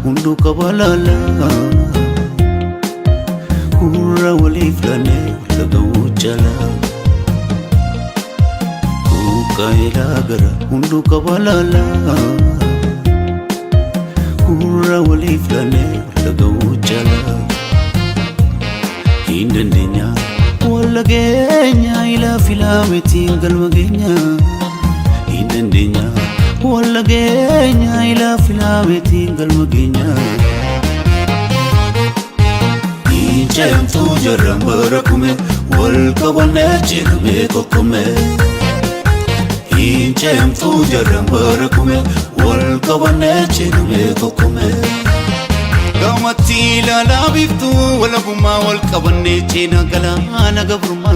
hundu kabalala Kura wali flane lagawujala Kuka ilagara hundu kabalala Kura wali flane lagawujala Hindandenya wala genya ila filametin galmagenya Hindandenya wala genya ila filametin galmagenya Injem tu jaram barakume wal kawane chirme kokume Injem tu jaram barakume wal kawane chirme kokume Gamati la biftu wala buma wal kawane china galana gabruma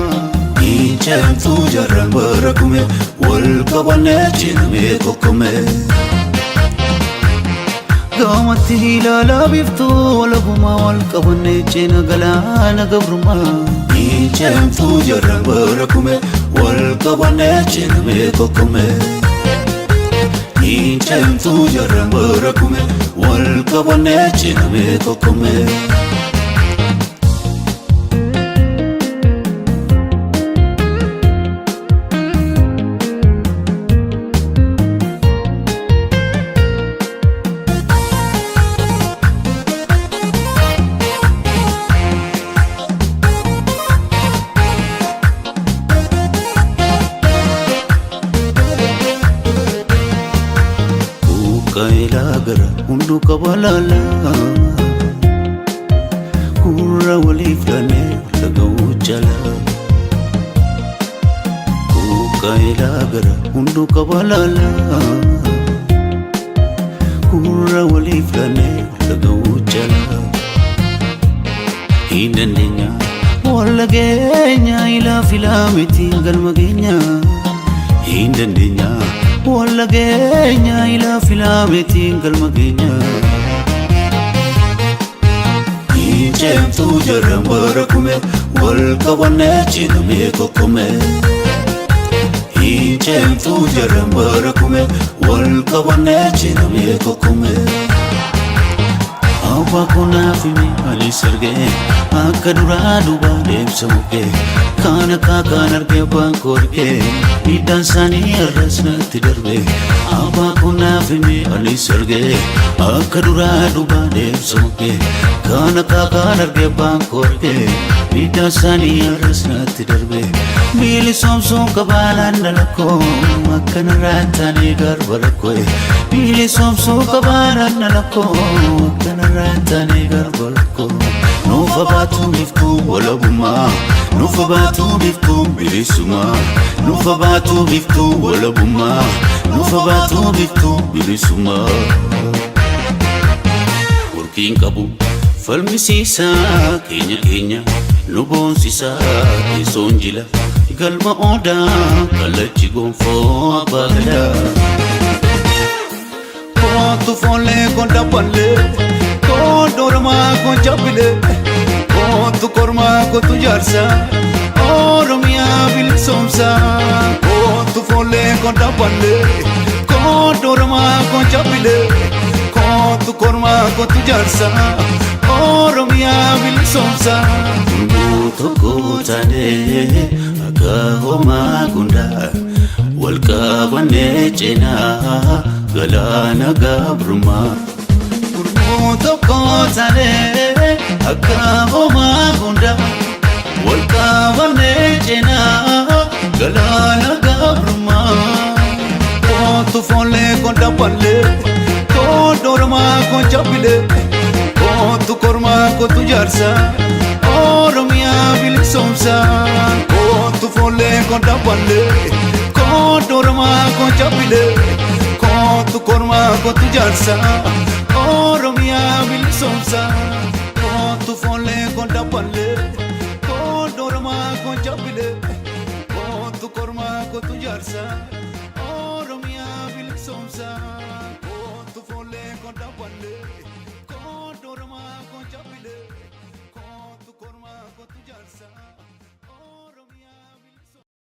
Injem tu jaram barakume wal kawane chirme kokume Gamati la biftu wala buma wal kawane china galana gabruma Injem tu jaram barakume wal kawane chirme kokume Injem tu jaram barakume wal kawane chirme kokume Kailagara hundu kabalala Kura wali flane lagawujala Kailagara hundu kabalala Kura wali flane lagawujala Hindandenya wala genya ila filametin galmagenya Hindandenya wala genya ila filametin galmagenya Injem tu jaram barakume wal kawane chirme kokume Injem tu jaram barakume wal kawane chirme kokume Aba kona fime ali sarge akadura duba demsamuke Kana kanar bankorke idan sani arasna tidarbe Aba kona fime ali sarge akadura duba demsamuke Kana kanar bankorke idan sani arasna tidarbe Mili somso kabalan nalako akana ratani garbarko Mili somso kabalan nalako akana ratani garbarko Nufa batu biftu wala buma Nufa batu biftu bilisuma Nufa batu biftu wala buma Nufa batu biftu bilisuma Urkin kabu falmisisa kenya kenya Lubon sisa isonjila Galma oda kalachi gonfo abagada Kontu fole konta palle Kodorma konchapile Kontu korma kontu jarsa Oromia bil somsa Kontu fole konta palle Kodorma konchapile Kontu korma kontu jarsa Oromia bil somsa Muto kotane Agahoma gunda Walkabane chena Galana gabruma Kurmuto kotane Agahoma gunda Walkabane chena Galana gabruma Kontu fole konta palle Kodorma konchapile Kontu korma kontu jarsa Oromia bil somsa Kontu fole konta palle Kodorma konchapile Kontu korma kontu jarsa Oromia bil somsa Kontu fole konta palle Kodorma konchapile Kontu korma kontu jarsa Oromia bil somsa